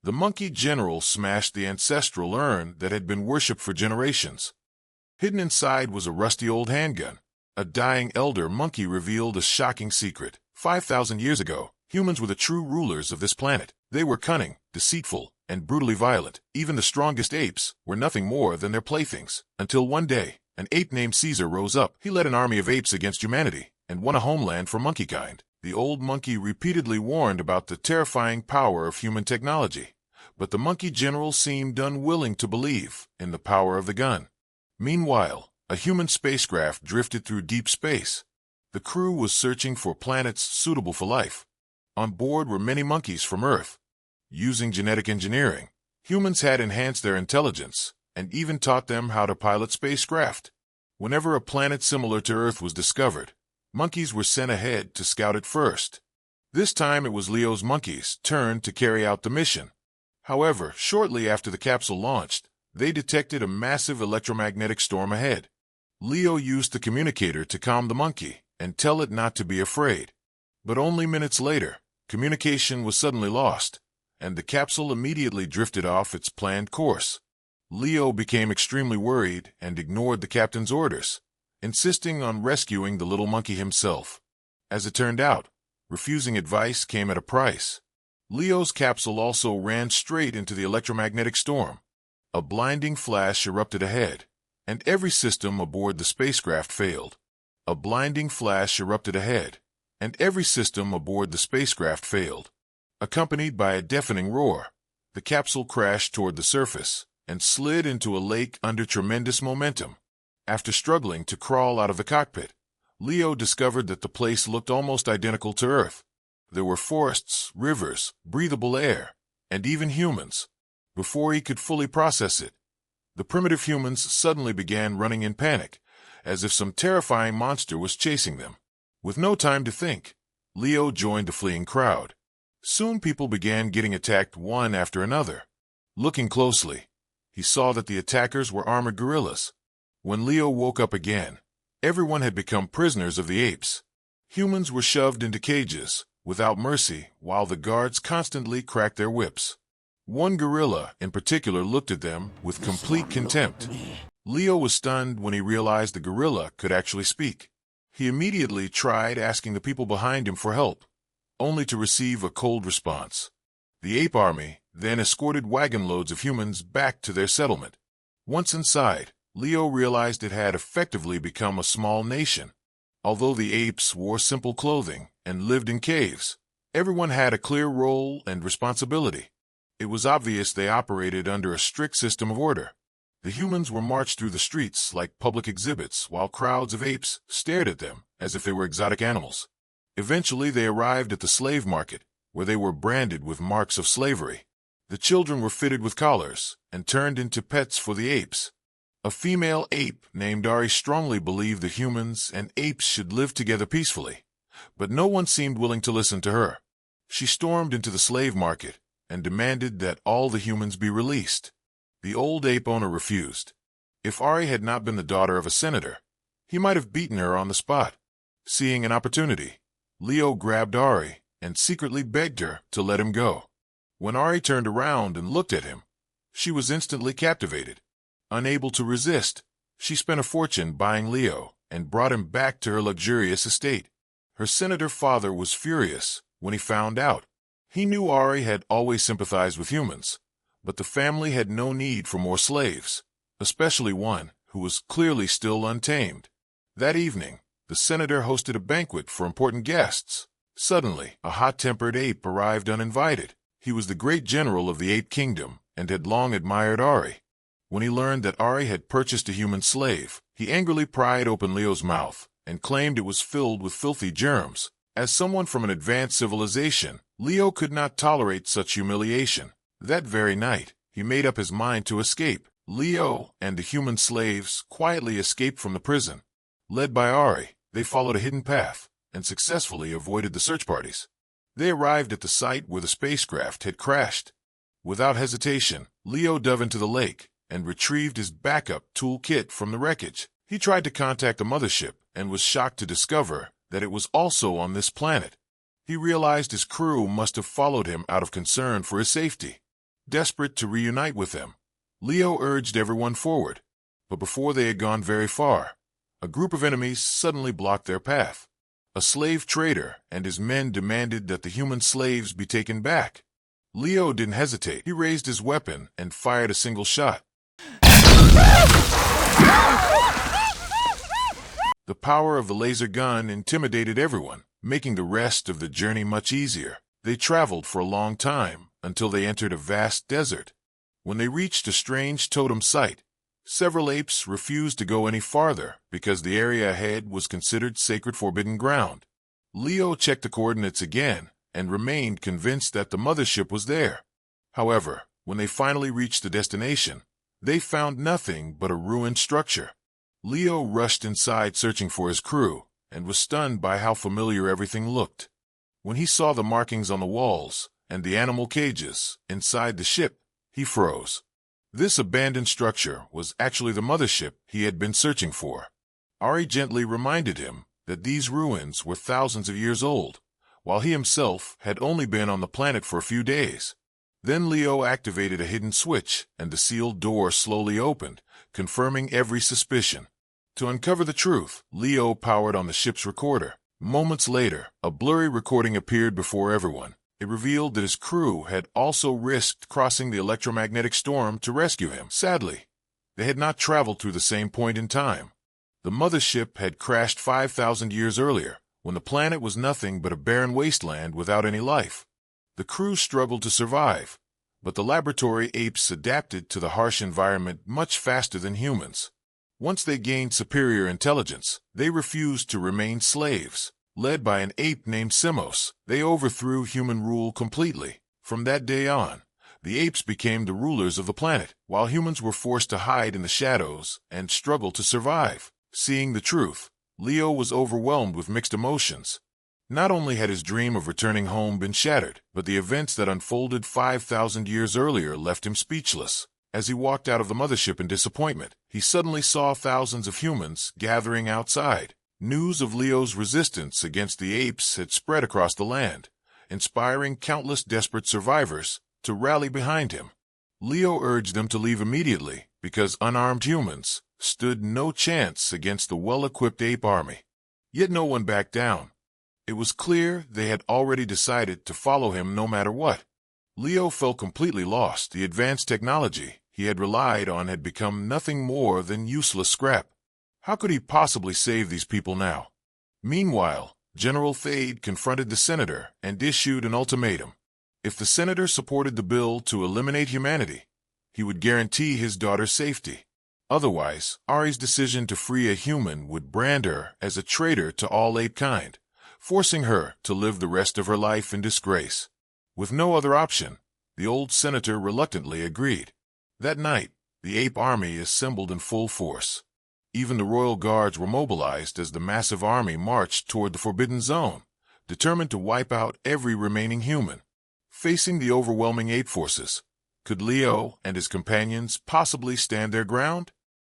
The monkey general smashed the ancestral urn that had been worshipped for generations. Hidden inside was a rusty old handgun. A dying elder monkey revealed a shocking secret. 5,000 years ago, humans were the true rulers of this planet. They were cunning, deceitful, and brutally violent. Even the strongest apes were nothing more than their playthings. Until one day, an ape named Caesar rose up. He led an army of apes against humanity and won a homeland for monkeykind. The old monkey repeatedly warned about the terrifying power of human technology, but the monkey general seemed unwilling to believe in the power of the gun. Meanwhile, a human spacecraft drifted through deep space. The crew was searching for planets suitable for life. On board were many monkeys from Earth. Using genetic engineering, humans had enhanced their intelligence and even taught them how to pilot spacecraft. Whenever a planet similar to Earth was discovered, monkeys were sent ahead to scout it first. This time it was Leo's monkeys' turn to carry out the mission. However, shortly after the capsule launched, they detected a massive electromagnetic storm ahead. Leo used the communicator to calm the monkey and tell it not to be afraid. But only minutes later, communication was suddenly lost, and the capsule immediately drifted off its planned course. Leo became extremely worried and ignored the captain's orders, insisting on rescuing the little monkey himself. As it turned out, refusing advice came at a price. Leo's capsule also ran straight into the electromagnetic storm. A blinding flash erupted ahead, and every system aboard the spacecraft failed. A blinding flash erupted ahead, and every system aboard the spacecraft failed. Accompanied by a deafening roar, the capsule crashed toward the surface and slid into a lake under tremendous momentum. After struggling to crawl out of the cockpit, Leo discovered that the place looked almost identical to Earth. There were forests, rivers, breathable air, and even humans. Before he could fully process it, the primitive humans suddenly began running in panic, as if some terrifying monster was chasing them. With no time to think, Leo joined the fleeing crowd. Soon people began getting attacked one after another. Looking closely, he saw that the attackers were armored gorillas. When Leo woke up again, everyone had become prisoners of the apes. Humans were shoved into cages, without mercy, while the guards constantly cracked their whips. One gorilla, in particular, looked at them with complete contempt. Leo was stunned when he realized the gorilla could actually speak. He immediately tried asking the people behind him for help, only to receive a cold response. The ape army then escorted wagon loads of humans back to their settlement. Once inside, Leo realized it had effectively become a small nation. Although the apes wore simple clothing and lived in caves, everyone had a clear role and responsibility. It was obvious they operated under a strict system of order. The humans were marched through the streets like public exhibits, while crowds of apes stared at them as if they were exotic animals. Eventually they arrived at the slave market, where they were branded with marks of slavery. The children were fitted with collars and turned into pets for the apes. A female ape named Ari strongly believed that humans and apes should live together peacefully, but no one seemed willing to listen to her. She stormed into the slave market and demanded that all the humans be released. The old ape owner refused. If Ari had not been the daughter of a senator, he might have beaten her on the spot. Seeing an opportunity, Leo grabbed Ari and secretly begged her to let him go. When Ari turned around and looked at him, she was instantly captivated. Unable to resist, she spent a fortune buying Leo and brought him back to her luxurious estate. Her senator father was furious when he found out. He knew Ari had always sympathized with humans, but the family had no need for more slaves, especially one who was clearly still untamed. That evening, the senator hosted a banquet for important guests. Suddenly, a hot-tempered ape arrived uninvited. He was the great general of the ape kingdom and had long admired Ari. When he learned that Ari had purchased a human slave, he angrily pried open Leo's mouth and claimed it was filled with filthy germs. As someone from an advanced civilization, Leo could not tolerate such humiliation. That very night, he made up his mind to escape. Leo and the human slaves quietly escaped from the prison. Led by Ari, they followed a hidden path and successfully avoided the search parties. They arrived at the site where the spacecraft had crashed. Without hesitation, Leo dove into the lake and retrieved his backup toolkit from the wreckage. He tried to contact the mothership and was shocked to discover that it was also on this planet. He realized his crew must have followed him out of concern for his safety. Desperate to reunite with them, Leo urged everyone forward. But before they had gone very far, a group of enemies suddenly blocked their path. A slave trader and his men demanded that the human slaves be taken back. Leo didn't hesitate. He raised his weapon and fired a single shot. The power of the laser gun intimidated everyone, making the rest of the journey much easier. They traveled for a long time until they entered a vast desert. When they reached a strange totem site, several apes refused to go any farther because the area ahead was considered sacred forbidden ground. Leo checked the coordinates again and remained convinced that the mothership was there. However, when they finally reached the destination, they found nothing but a ruined structure. Leo rushed inside searching for his crew and was stunned by how familiar everything looked. When he saw the markings on the walls and the animal cages inside the ship, he froze. This abandoned structure was actually the mothership he had been searching for. Ari gently reminded him that these ruins were thousands of years old, while he himself had only been on the planet for a few days. Then Leo activated a hidden switch, and the sealed door slowly opened, confirming every suspicion. To uncover the truth, Leo powered on the ship's recorder. Moments later, a blurry recording appeared before everyone. It revealed that his crew had also risked crossing the electromagnetic storm to rescue him. Sadly, they had not traveled through the same point in time. The mothership had crashed 5,000 years earlier, when the planet was nothing but a barren wasteland without any life. The crew struggled to survive, but the laboratory apes adapted to the harsh environment much faster than humans. Once they gained superior intelligence, they refused to remain slaves. Led by an ape named Simos, they overthrew human rule completely. From that day on, the apes became the rulers of the planet, while humans were forced to hide in the shadows and struggle to survive. Seeing the truth, Leo was overwhelmed with mixed emotions. Not only had his dream of returning home been shattered, but the events that unfolded 5,000 years earlier left him speechless. As he walked out of the mothership in disappointment, he suddenly saw thousands of humans gathering outside. News of Leo's resistance against the apes had spread across the land, inspiring countless desperate survivors to rally behind him. Leo urged them to leave immediately because unarmed humans stood no chance against the well-equipped ape army. Yet no one backed down. It was clear they had already decided to follow him no matter what. Leo felt completely lost. The advanced technology he had relied on had become nothing more than useless scrap. How could he possibly save these people now? Meanwhile, General Thade confronted the senator and issued an ultimatum. If the senator supported the bill to eliminate humanity, he would guarantee his daughter's safety. Otherwise, Ari's decision to free a human would brand her as a traitor to all ape kind, forcing her to live the rest of her life in disgrace. With no other option, the old senator reluctantly agreed. That night, the ape army assembled in full force. Even the royal guards were mobilized as the massive army marched toward the Forbidden Zone, determined to wipe out every remaining human. Facing the overwhelming ape forces, could Leo and his companions possibly stand their ground?